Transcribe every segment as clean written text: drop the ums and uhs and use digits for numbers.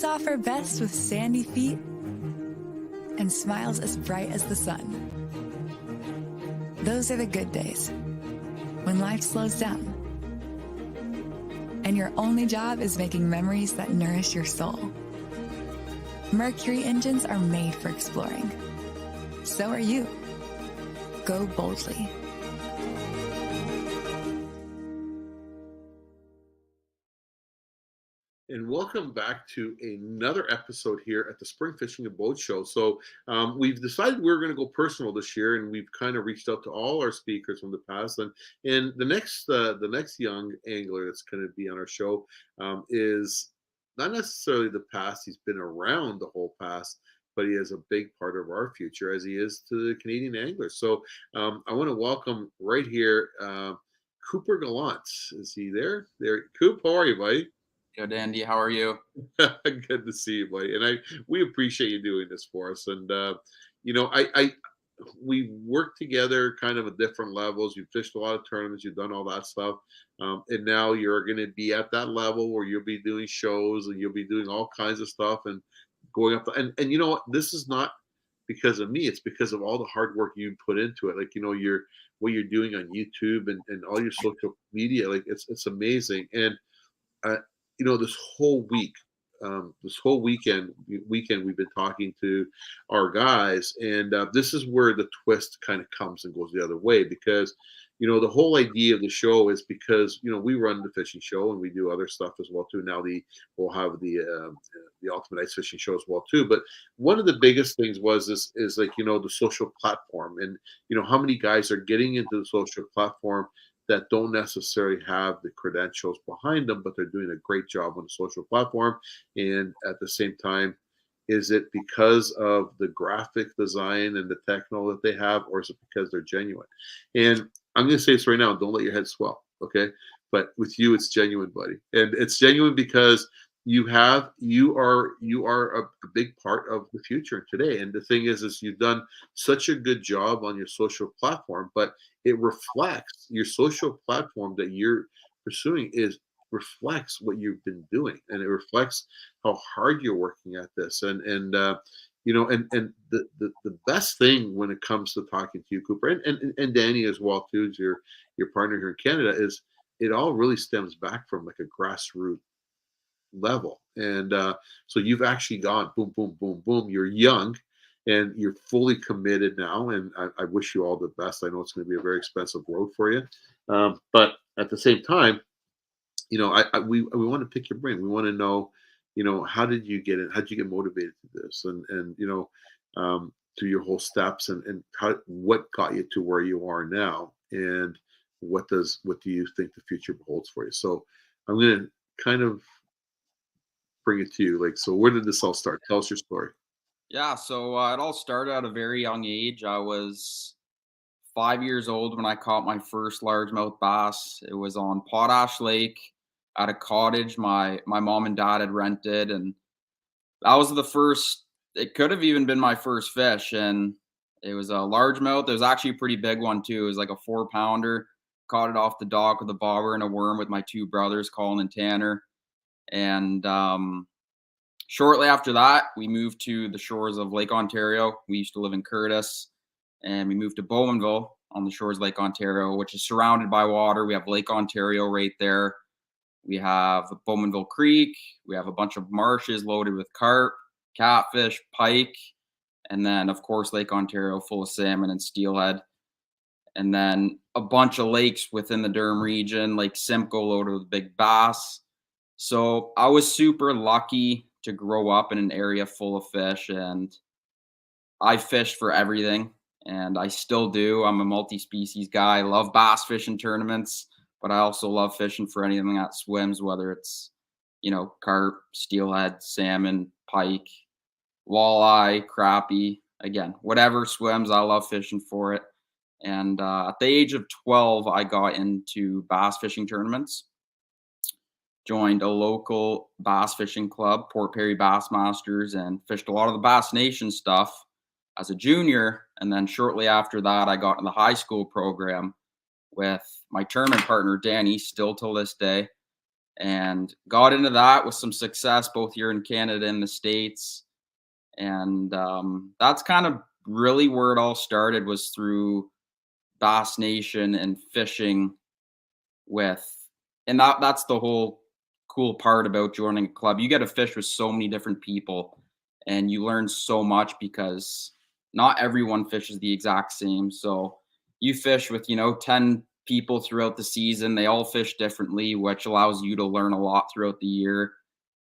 Days off are best with sandy feet and smiles as bright as the sun. Those are the good days, when life slows down, and your only job is making memories that nourish your soul. Mercury engines are made for exploring. So are you. Go boldly. And welcome back to another episode here at the Spring Fishing and Boat Show. So we've decided we're going to go personal this year, and we've kind of reached out to all our speakers from the past. And the next young angler that's going to be on our show is not necessarily the past. He's been around the whole past, but he is a big part of our future, as he is to the Canadian anglers. So I want to welcome right here Cooper Gallant. Is he there? There, Coop. How are you, buddy? Good, Andy. How are you? Good to see you, buddy. And we appreciate you doing this for us. And we worked together kind of at different levels. You've fished a lot of tournaments, you've done all that stuff. And now you're going to be at that level where you'll be doing shows and you'll be doing all kinds of stuff and going up. And you know what? This is not because of me. It's because of all the hard work you put into it. Like, what you're doing on YouTube and all your social media, like it's amazing. And, this whole week, this whole weekend, we've been talking to our guys, and this is where the twist kind of comes and goes the other way, because the whole idea of the show is because we run the fishing show and we do other stuff as well too. Now we'll have the Ultimate Ice Fishing show as well too. But one of the biggest things is like the social platform, and how many guys are getting into the social platform that don't necessarily have the credentials behind them, but they're doing a great job on the social platform. And at the same time, is it because of the graphic design and the techno that they have, or is it because they're genuine? And I'm going to say this right now, don't let your head swell, okay? But with you, it's genuine, buddy. And it's genuine because you are a big part of the future today. And the thing is you've done such a good job on your social platform, but it reflects your social platform that you're pursuing reflects what you've been doing, and it reflects how hard you're working at this. And the best thing when it comes to talking to you, Cooper, and Danny as well too, is your partner here in Canada, is it all really stems back from like a grassroots level. And so you've actually gone boom, boom, boom, boom. You're young and you're fully committed now. And I wish you all the best. I know it's going to be a very expensive road for you. But at the same time, we want to pick your brain. We want to know, how did you get it? How did you get motivated to this? And through your whole steps and what got you to where you are now? And what do you think the future holds for you? So I'm going to kind of bring it to you. Like, so where did this all start? Tell us your story. Yeah, so it all started at a very young age. I was 5 years old when I caught my first largemouth bass. It was on Potash Lake at a cottage my mom and dad had rented, and that was the first. It could have even been my first fish, and it was a largemouth. It was actually a pretty big one too. It was like a 4-pounder. Caught it off the dock with a bobber and a worm with my two brothers, Colin and Tanner. And shortly after that, we moved to the shores of Lake Ontario. We used to live in Curtis, and we moved to Bowmanville on the shores of Lake Ontario, which is surrounded by water. We have Lake Ontario right there. We have Bowmanville Creek. We have a bunch of marshes loaded with carp, catfish, pike, and then, of course, Lake Ontario full of salmon and steelhead. And then a bunch of lakes within the Durham region, Lake Simcoe loaded with big bass. So I was super lucky to grow up in an area full of fish, and I fished for everything, and I still do. I'm a multi-species guy. I love bass fishing tournaments, but I also love fishing for anything that swims, whether it's, carp, steelhead, salmon, pike, walleye, crappie. Again, whatever swims, I love fishing for it. And at the age of 12, I got into bass fishing tournaments. Joined a local bass fishing club, Port Perry Bassmasters, and fished a lot of the Bass Nation stuff as a junior. And then shortly after that, I got in the high school program with my tournament partner, Danny, still till this day. and got into that with some success both here in Canada and the States. And that's kind of really where it all started, was through Bass Nation and fishing with, and that's the whole cool part about joining a club. You get to fish with so many different people and you learn so much, because not everyone fishes the exact same. So you fish with, 10 people throughout the season. They all fish differently, which allows you to learn a lot throughout the year.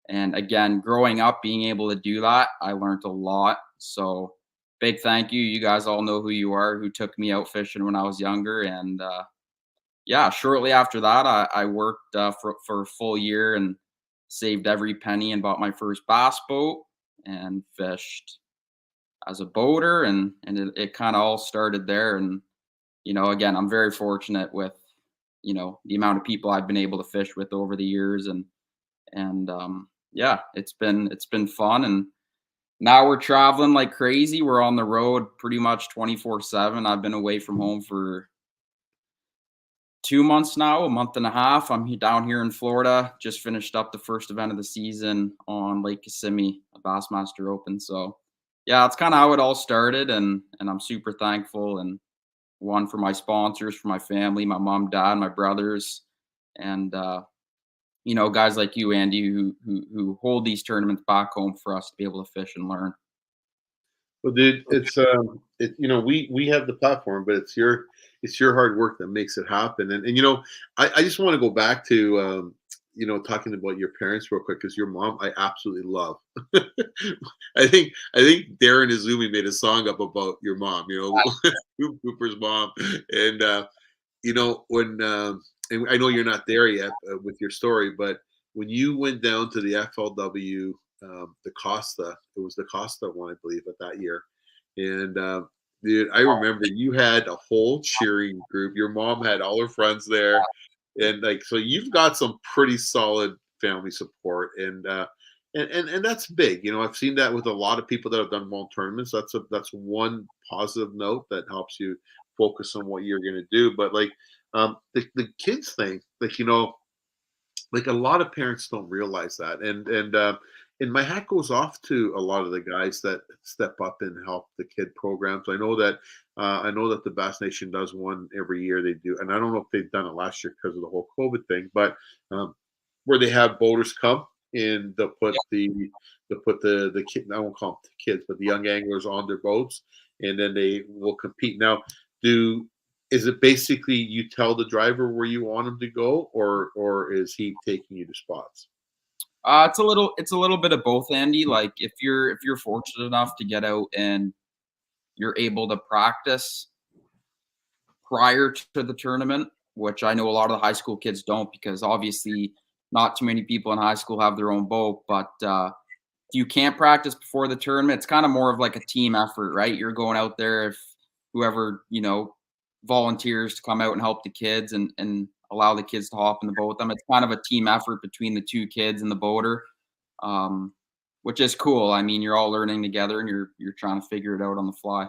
And again, growing up, being able to do that, I learned a lot. So big thank you. You guys all know who you are, who took me out fishing when I was younger. And yeah, shortly after that, I worked for a full year and saved every penny and bought my first bass boat and fished as a boater. And it kind of all started there. And, again, I'm very fortunate with, the amount of people I've been able to fish with over the years. And yeah, it's been fun. And now we're traveling like crazy. We're on the road pretty much 24/7. I've been away from home for 2 months now, a month and a half. I'm down here in Florida. Just finished up the first event of the season on Lake Kissimmee, a Bassmaster Open. So yeah, that's kind of how it all started. And I'm super thankful, and one, for my sponsors, for my family, my mom, dad, my brothers, and guys like you, Andy, who hold these tournaments back home for us to be able to fish and learn. Well, dude, we have the platform, but it's your hard work that makes it happen. And I just want to go back to talking about your parents real quick, because your mom I absolutely love. I think Darren Izumi made a song up about your mom, Cooper's mom. And when and I know you're not there yet with your story, but when you went down to the FLW, the Costa, it was the Costa one, I believe, at that year. And dude, I remember you had a whole cheering group. Your mom had all her friends there, and so you've got some pretty solid family support, and that's big. I've seen that with a lot of people that have done well tournaments. That's one positive note that helps you focus on what you're going to do. But the kids thing, a lot of parents don't realize that, and my hat goes off to a lot of the guys that step up and help the kid programs. I know that the Bass Nation does one every year. They do, and I don't know if they've done it last year because of the whole COVID thing, but where they have boaters come and they'll put the kid, I won't call them the kids, but the young anglers on their boats, and then they will compete. Now, is it basically you tell the driver where you want him to go, or is he taking you to spots? It's a little bit of both, Andy. Like if you're fortunate enough to get out and you're able to practice prior to the tournament, which I know a lot of the high school kids don't, because obviously not too many people in high school have their own boat. But if you can't practice before the tournament, it's kind of more of like a team effort, right? You're going out there, if whoever, volunteers to come out and help the kids and allow the kids to hop in the boat with them. It's kind of a team effort between the two kids and the boater, which is cool. I mean, you're all learning together and you're trying to figure it out on the fly.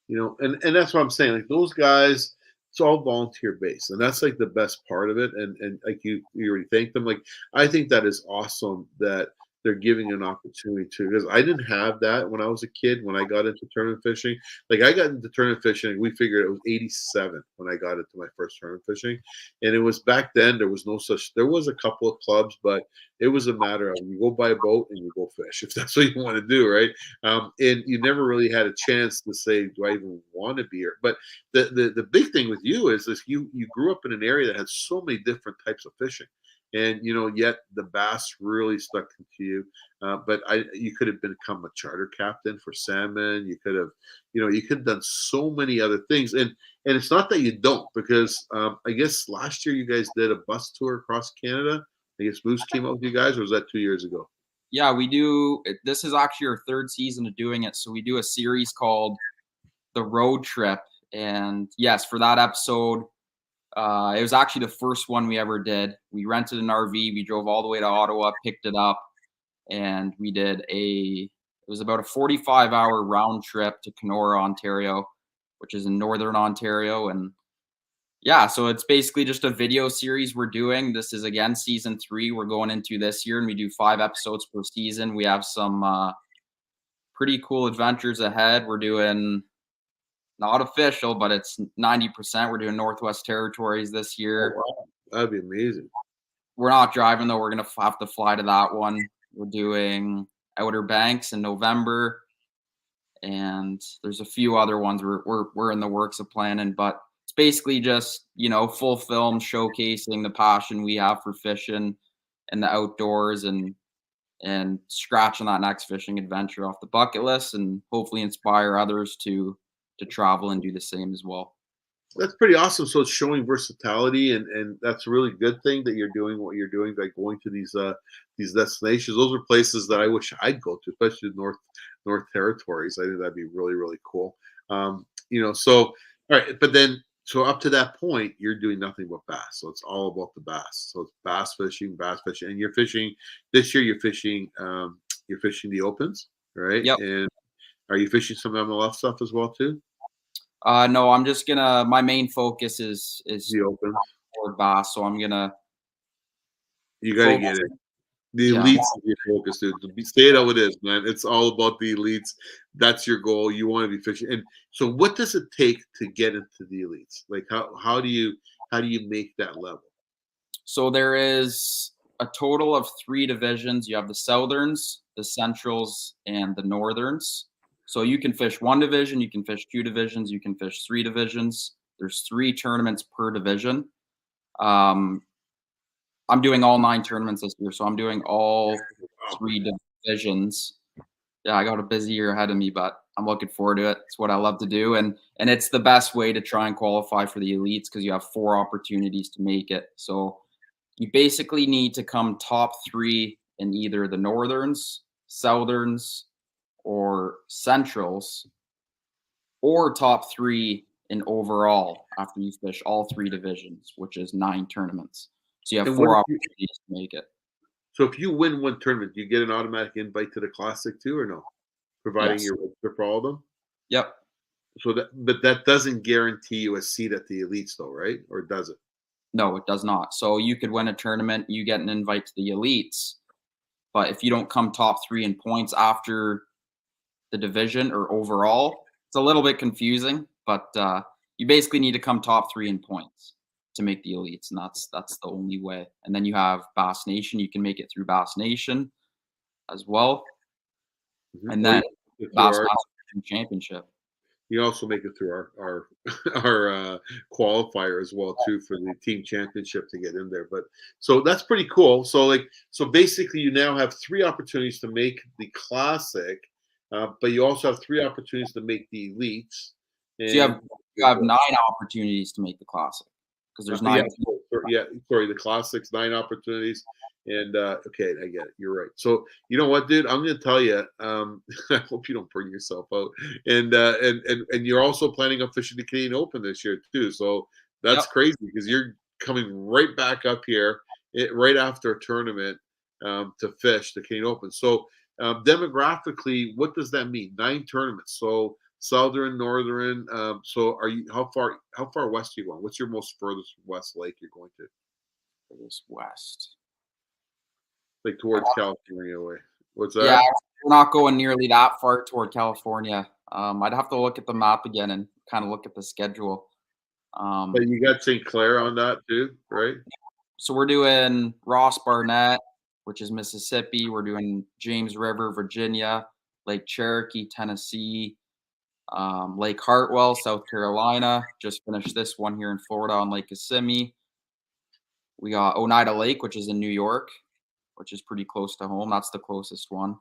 And that's what I'm saying. Like those guys, it's all volunteer based, and that's like the best part of it. And like you already thanked them. Like I think that is awesome that they're giving an opportunity to, because I didn't have that when I was a kid. When I got into tournament fishing, like I got into tournament fishing, we figured it was 87 when I got into my first tournament fishing, and it was back then there was there was a couple of clubs, but it was a matter of you go buy a boat and you go fish if that's what you want to do, right? And you never really had a chance to say, do I even want to be here? But the big thing with you is you grew up in an area that had so many different types of fishing. And yet the bass really stuck to you. But you could have become a charter captain for salmon. You could have done so many other things. And it's not that you don't, because I guess last year you guys did a bus tour across Canada. I guess Moose came out with you guys, or was that 2 years ago? Yeah, we do. This is actually our third season of doing it. So we do a series called The Road Trip. And yes, for that episode, it was actually the first one we ever did. We rented an RV. We drove all the way to Ottawa, picked it up, and we did it was about a 45-hour round trip to Kenora, Ontario, which is in northern Ontario. And Yeah, so it's basically just a video series we're doing. This is again season 3. We're going into this year, and we do 5 episodes per season. We have some pretty cool adventures ahead. We're doing not official, but it's 90%. We're doing Northwest Territories this Oh, year. wow. That'd be amazing. We're not driving though. We're gonna have to fly to that one. We're doing Outer Banks in November, and there's a few other ones we're in the works of planning. But it's basically just full film showcasing the passion we have for fishing and the outdoors, and scratching that next fishing adventure off the bucket list, and hopefully inspire others to travel and do the same as well. That's pretty awesome. So it's showing versatility, and that's a really good thing that you're doing what you're doing, like going to these destinations. Those are places that I wish I'd go to, especially the North Territories. I think that'd be really, really cool. So all right, but then so up to that point, you're doing nothing but bass. So it's all about the bass. So it's bass fishing, and you're fishing this year. You're fishing the opens, right? Yep. And are you fishing some MLF stuff as well too? No, I'm just gonna. My main focus is The opens. toward bass, so I'm gonna You got to get focus. it. The Yeah. elites is your focus, dude. Say it how it is, man. It's all about the elites. That's your goal. You want to be fishing. And so, what does it take to get into the elites? Like, how do you make that level? So there is a total of 3 divisions. You have the Southerns, the Centrals, and the Northerns. So you can fish 1 division, you can fish 2 divisions, you can fish 3 divisions. There's 3 tournaments per division. Um, I'm doing all 9 tournaments this year, so I'm doing all 3 divisions. Yeah, I got a busy year ahead of me, but I'm looking forward to it. It's what I love to do, and it's the best way to try and qualify for the elites because you have 4 opportunities to make it. So you basically need to come top 3 in either the Northerns, Southerns, or Centrals, or top 3 in overall after you fish all 3 divisions, which is 9 tournaments. So you have And what 4 if opportunities to make it. so if you win one tournament, do you get an automatic invite to the classic too, or no? Providing Yes. you're registered for all of them. Yep. So but that doesn't guarantee you a seat at the elites, though, right? Or does it? No, it does not. So you could win a tournament, you get an invite to the elites, but if you don't come top 3 in points after the division or overall, it's a little bit confusing, but you basically need to come top 3 in points to make the elites, and that's the only way. And then you have Bass Nation. You can make it through Bass Nation as well, and Or then through Bass our Master Championship. You also make it through our our qualifier as well too for the team championship to get in there. But so that's pretty cool. So basically, you now have 3 opportunities to make the classic, but you also have 3 opportunities to make the elites. So you have And you have 9 opportunities to make the classic because there's yeah, 9. sorry, the classics, 9 opportunities. And okay, I get it. You're right. So you know what, dude? I'm gonna tell you. I hope you don't burn yourself out. And you're also planning on fishing the Canadian Open this year too. So that's Yep. crazy because you're coming right back up here right after a tournament to fish the Canadian Open. So demographically, what does that mean? 9 tournaments. So southern, northern. So are you how far west are you going? What's your most furthest west lake you're going to? Furthest west. Like towards California way. What's Yeah, that? we're not going nearly that far toward California. I'd have to look at the map again and kind of look at the schedule. But Um, you got St. Clair on that too, right? so we're doing Ross Barnett, which is Mississippi. We're doing James River, Virginia, Lake Cherokee, Tennessee, Lake Hartwell, South Carolina. Just finished this one here in Florida on Lake Kissimmee. We got Oneida Lake, which is in New York, which is pretty close to home. That's the closest one.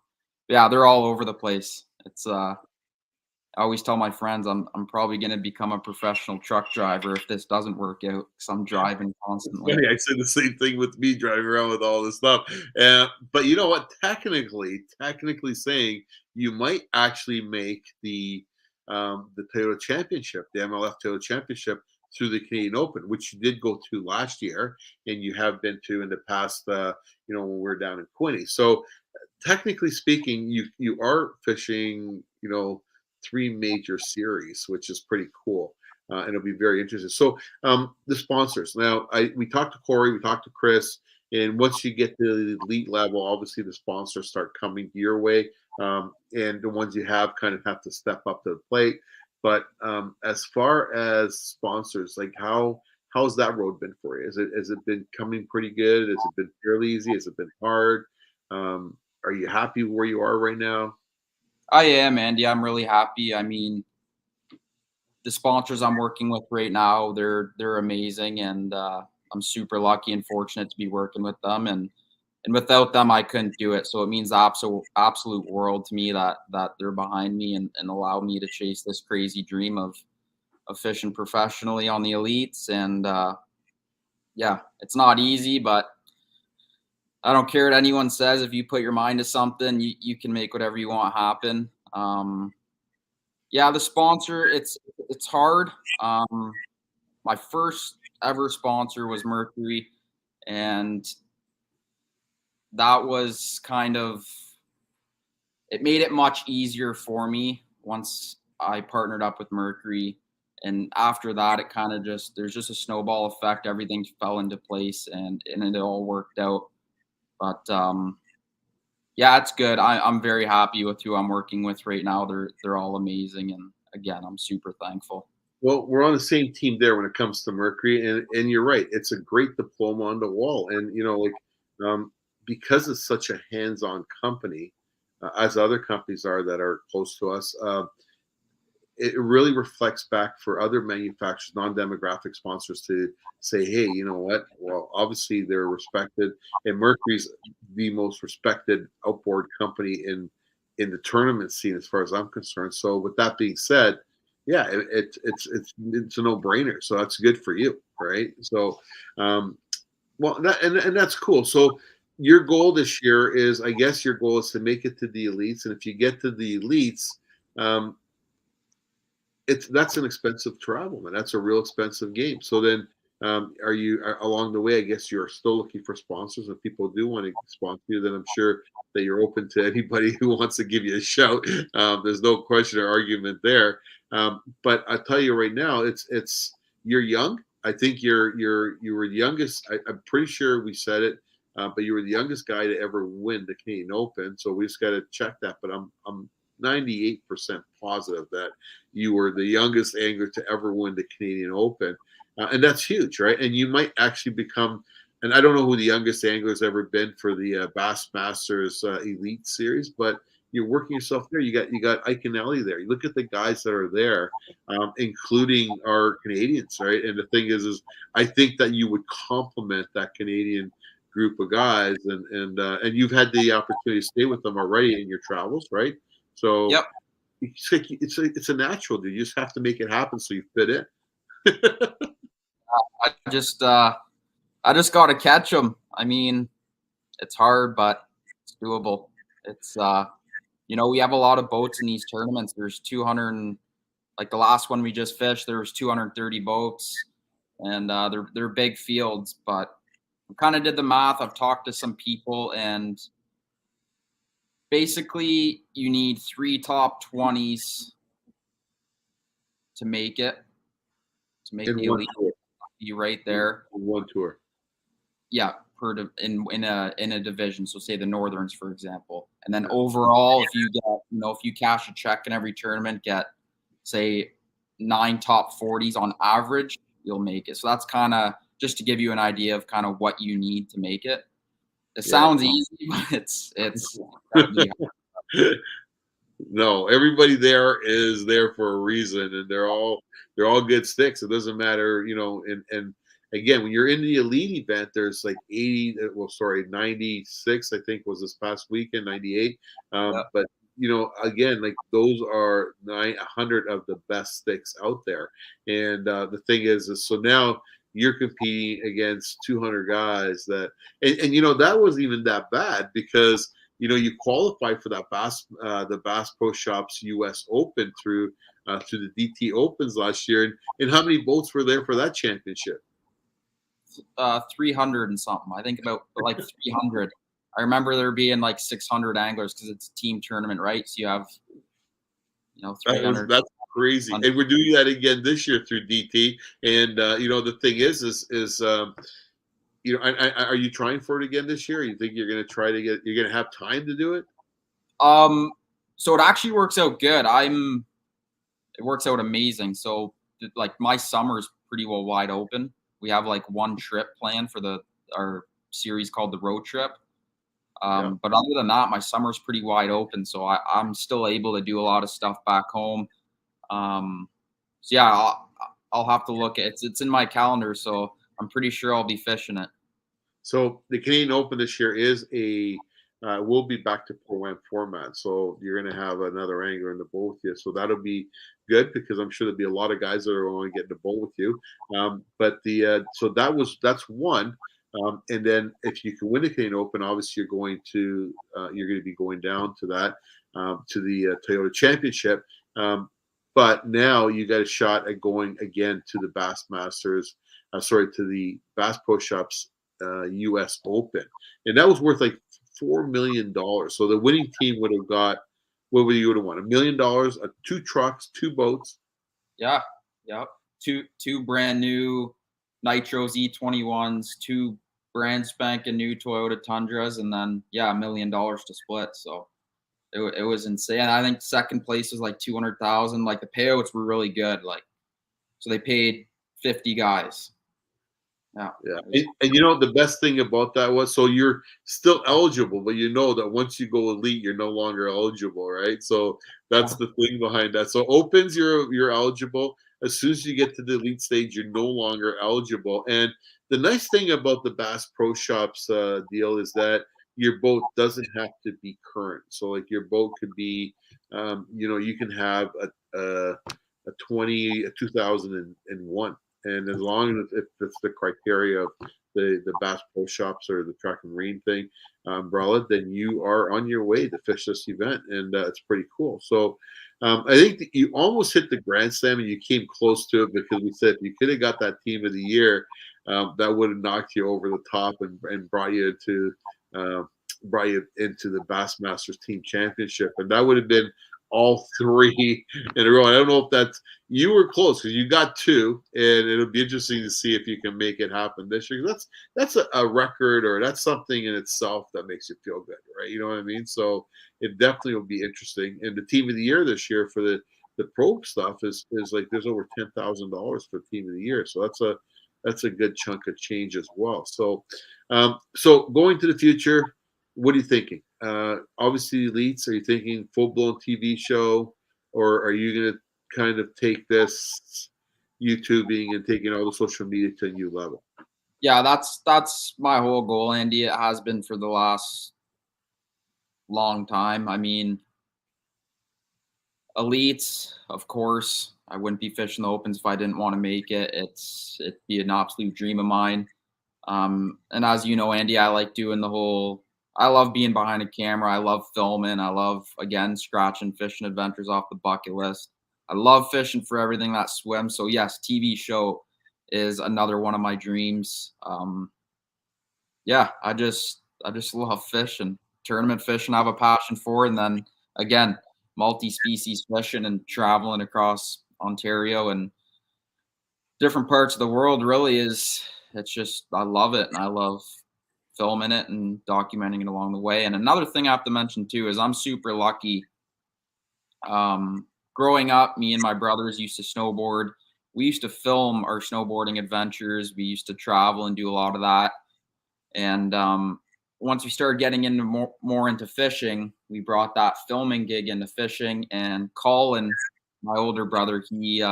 But yeah, they're all over the place. It's I always tell my friends I'm probably going to become a professional truck driver if this doesn't work out because I'm driving constantly. Funny, I said the same thing with me driving around with all this stuff. But you know what? Technically saying, you might actually make the Toyota Championship, the MLF Toyota Championship through the Canadian Open, which you did go to last year, and you have been to in the past. When we are down in Quinny. So technically speaking, you are fishing, 3 major series, which is pretty cool. and it'll be very interesting. So the sponsors. Now, we talked to Corey, we talked to Chris, and once you get to the elite level, obviously the sponsors start coming your way, and the ones you have kind of to step up to the plate. But as far as sponsors, like how's that road been for you? Has it been coming pretty good? Has it been fairly easy? Has it been hard? Are you happy where you are right now? I am, Andy. I'm really happy. I mean, the sponsors I'm working with right now, they're amazing, and I'm super lucky and fortunate to be working with them. And without them, I couldn't do it. So it means the absolute world to me that they're behind me and allow me to chase this crazy dream of fishing professionally on the elites. And yeah, it's not easy, but I don't care what anyone says. If you put your mind to something, you can make whatever you want happen. Yeah, the sponsor, it's hard. My first ever sponsor was Mercury, and that was it made it much easier for me once I partnered up with Mercury. And after that, it kind of there's just a snowball effect. Everything fell into place and it all worked out. But yeah, it's good. I'm very happy with who I'm working with right now. They're all amazing. And again, I'm super thankful. Well, we're on the same team there when it comes to Mercury, and you're right. It's a great diploma on the wall, and because it's such a hands-on company, as other companies are that are close to us, it really reflects back for other manufacturers, non-demographic sponsors to say, hey, you know what? Well, obviously they're respected, and Mercury's the most respected outboard company in the tournament scene, as far as I'm concerned. So, with that being said, yeah, it's a no-brainer. So that's good for you, right? So, well, and that's cool. So your goal this year is, I guess, your goal is to make it to the elites, and if you get to the elites, that's an expensive travel, and that's a real expensive game. So then, are you along the way? I guess you're still looking for sponsors. If people do want to sponsor you, then I'm sure that you're open to anybody who wants to give you a shout. There's no question or argument there. But I tell you right now, it's you're young. I think you were the youngest. I'm pretty sure we said it, but you were the youngest guy to ever win the Canadian Open. So we just got to check that. But I'm 98% positive that you were the youngest angler to ever win the Canadian Open. And that's huge, right? And you might actually become, and I don't know who the youngest angler's ever been for the BASSMASTER's Elite Series, but you're working yourself there. You got Ike and Ellie there. You look at the guys that are there, including our Canadians, right? And the thing is I think that you would complement that Canadian group of guys, and you've had the opportunity to stay with them already in your travels, right? So Yep. It's a natural, dude. You just have to make it happen so you fit in. I just got to catch them. I mean, it's hard, but it's doable. It's we have a lot of boats in these tournaments. There's 200, like the last one we just fished, there was 230 boats, and they're big fields. But I kind of did the math. I've talked to some people, and basically you need 3 top 20s to make it. To make the elite, be right there. One tour. Yeah, in a division. So say the Northerns, for example, and then overall, if you get if you cash a check in every tournament, get say 9 top 40s on average, you'll make it. So that's kind of just to give you an idea of kind of what you need to make it. It sounds easy, but it's no, everybody there is there for a reason, and they're all good sticks. It doesn't matter, and again, when you're in the elite event, there's like 96, I think was this past weekend, 98. But again, like those are 900 of the best sticks out there. And the thing is so now you're competing against 200 guys that, and that wasn't even that bad because you qualified for that the Bass Pro Shops US Open through the DT Opens last year. And how many boats were there for that championship? 300 and something. I think about like 300. I remember there being like 600 anglers because it's a team tournament, right? So you have 300. crazy. And we're doing that again this year through DT. And you know, the thing is you know, are you trying for it again this year? Or you think you're going to try to you're going to have time to do it? So it actually works out good. It works out amazing. So like my summer's pretty well wide open. We have like one trip planned for our series called the Road Trip. But other than that, my summer's pretty wide open. So I'm still able to do a lot of stuff back home. So yeah, I'll have to look at it's in my calendar. So I'm pretty sure I'll be fishing it. So the Canadian Open this year is will be back to pro-am format. So you're going to have another angler in the boat with you. So that'll be good because I'm sure there'll be a lot of guys that are going to get in the boat with you. But so that's one. And then if you can win the Canadian Open, obviously you're going to be going down to that to the Toyota Championship. But now you got a shot at going again to the Bassmasters. To the Bass Pro Shops U.S. Open, and that was worth like $4 million. So the winning team would have got, what would you would have won? $1 million, 2 trucks, 2 boats. Yeah. Two brand new Nitro Z21s, 2 brand spanking new Toyota Tundras, and then $1 million to split. So it was insane. I think second place was like 200,000. Like the payouts were really good. Like, so they paid 50 guys. Yeah. And you know, the best thing about that was, so you're still eligible, but you know that once you go elite, you're no longer eligible, right? So that's the thing behind that. So opens, you're eligible. As soon as you get to the elite stage, you're no longer eligible. And the nice thing about the Bass Pro Shops deal is that your boat doesn't have to be current. So like your boat could be, you know, you can have a 2001. And as long as if it's the criteria of the Bass Pro Shops or the Track and Marine thing umbrella, then you are on your way to fish this event, and it's pretty cool. So I think that you almost hit the Grand Slam, and you came close to it because we said you could have got that Team of the Year. That would have knocked you over the top and brought you into the Bassmasters Team Championship, and that would have been all 3 in a row. I don't know if that's, you were close because you got 2, and it'll be interesting to see if you can make it happen this year. That's a record, or that's something in itself that makes you feel good, right? You know what I mean? So it definitely will be interesting. And the Team of the Year this year for the pro stuff is like there's over $10,000 for Team of the Year. So that's a good chunk of change as well. So so going to the future, what are you thinking? Obviously, Elites, are you thinking full-blown TV show, or are you going to kind of take this YouTubing and taking all the social media to a new level? Yeah, that's my whole goal, Andy. It has been for the last long time. I mean, Elites, of course. I wouldn't be fishing the Opens if I didn't want to make it. It'd be an absolute dream of mine. And as you know, Andy, I like doing I love being behind a camera. I love filming. I love, again, scratching fishing adventures off the bucket list. I love fishing for everything that swims. So yes, TV show is another one of my dreams. Yeah, I just love fishing. Tournament fishing, I have a passion for. And then again, multi-species fishing and traveling across Ontario and different parts of the world I love it. And I love filming it and documenting it along the way. And another thing I have to mention too is I'm super lucky. Growing up, me and my brothers used to snowboard. We used to film our snowboarding adventures. We used to travel and do a lot of that. And once we started getting into more into fishing, we brought that filming gig into fishing. And Colin, my older brother, he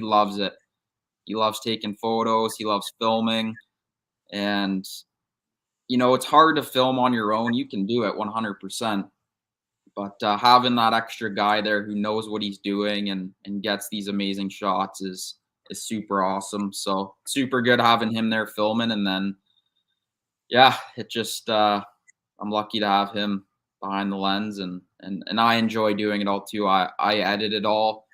loves it. He loves taking photos. He loves filming. And you know, it's hard to film on your own. You can do it 100%. But having that extra guy there who knows what he's doing and gets these amazing shots is super awesome. So super good having him there filming. And then, yeah, it just I'm lucky to have him behind the lens. And I enjoy doing it all too. I edit it all.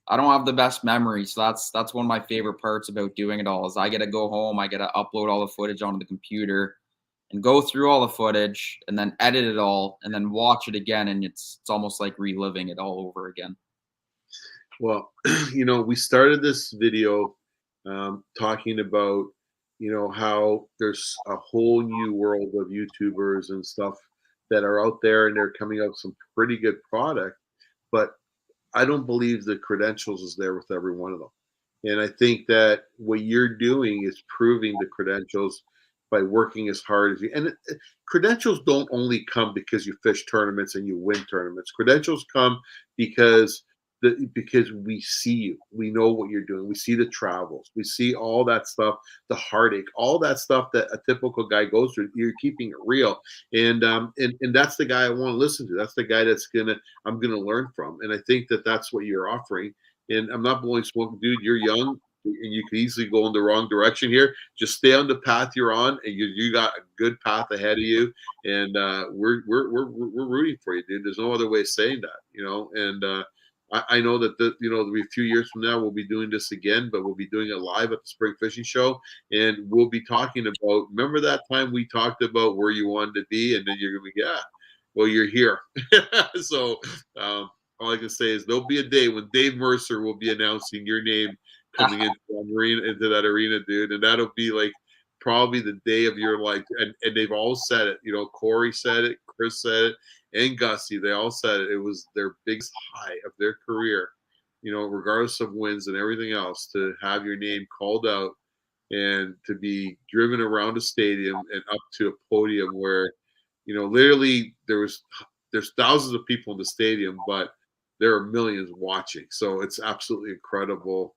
I don't have the best memory, so that's one of my favorite parts about doing it all is I get to go home, I get to upload all the footage onto the computer and go through all the footage and then edit it all and then watch it again, and it's almost like reliving it all over again. Well, we started this video talking about, how there's a whole new world of YouTubers and stuff that are out there and they're coming up with some pretty good product. But I don't believe the credentials is there with every one of them. And I think that what you're doing is proving the credentials by working as hard as you. And credentials don't only come because you fish tournaments and you win tournaments. Credentials come because because we see you, we know what you're doing, we see the travels, we see all that stuff, the heartache, all that stuff that a typical guy goes through. You're keeping it real, and that's the guy I want to listen to. That's the guy I'm gonna learn from, and I think that that's what you're offering. And I'm not blowing smoke, dude. You're young, and you could easily go in the wrong direction here. Just stay on the path you're on, and you got a good path ahead of you. And we're rooting for you, dude. There's no other way of saying that. And I know that there'll be a few years from now we'll be doing this again, but we'll be doing it live at the Spring Fishing Show, and we'll be talking about. Remember that time we talked about where you wanted to be, and then you're gonna be, yeah, well, you're here. So all I can say is there'll be a day when Dave Mercer will be announcing your name coming into that arena, dude, and that'll be like probably the day of your life. And they've all said it. Corey said it, Chris said it, and Gussie. They all said it. It was their biggest high of their career. Regardless of wins and everything else, to have your name called out and to be driven around a stadium and up to a podium where, literally there's thousands of people in the stadium, but there are millions watching. So it's absolutely incredible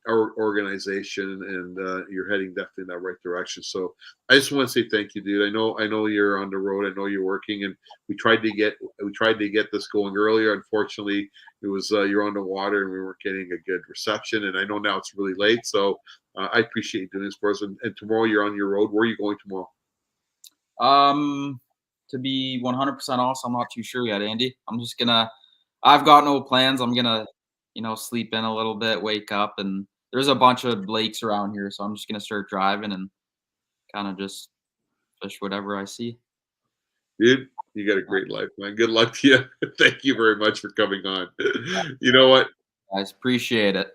organization, and you're heading definitely in that right direction. So I just want to say thank you, dude. I know you're on the road. I know you're working, and we tried to get this going earlier. Unfortunately, it was you're on the water, and we weren't getting a good reception. And I know now it's really late, so I appreciate you doing this for us. And tomorrow you're on your road. Where are you going tomorrow? To be 100% honest, I'm not too sure yet, Andy. I've got no plans. I'm gonna, sleep in a little bit, wake up, and there's a bunch of lakes around here, so I'm just gonna start driving and kind of just fish whatever I see. Dude, you got a great life, man. Good luck to you. Thank you very much for coming on. You know what? Guys, appreciate it.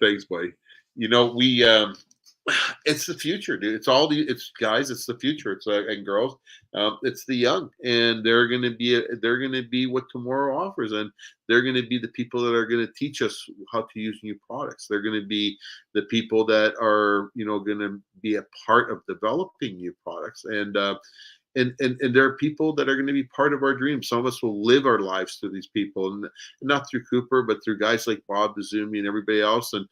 Thanks, buddy. We it's the future, dude. It's guys, it's the future. It's and girls, it's the young, and they're gonna be what tomorrow offers, and they're gonna be the people that are gonna teach us how to use new products. They're gonna be the people that are gonna be a part of developing new products, and there are people that are going to be part of our dreams. Some of us will live our lives through these people, and not through Cooper, but through guys like Bob Dazumi and everybody else. And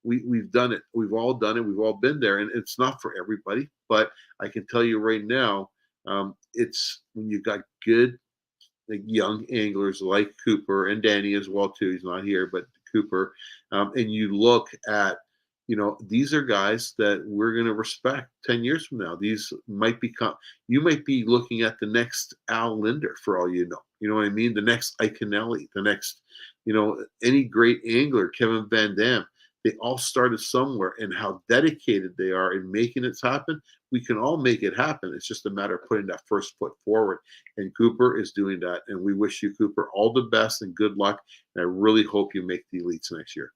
we've done it. We've all done it. We've all been there, and it's not for everybody. But I can tell you right now, it's when you've got good, like, young anglers like Cooper and Danny as well too. He's not here, but Cooper, and you look at these are guys that we're going to respect 10 years from now. These might become, you might be looking at the next Al Linder for all you know. You know what I mean? The next Ike Kennelly, the next, any great angler, Kevin Van Dam. They all started somewhere, and how dedicated they are in making it happen. We can all make it happen. It's just a matter of putting that first foot forward. And Cooper is doing that. And we wish you, Cooper, all the best and good luck. And I really hope you make the elites next year.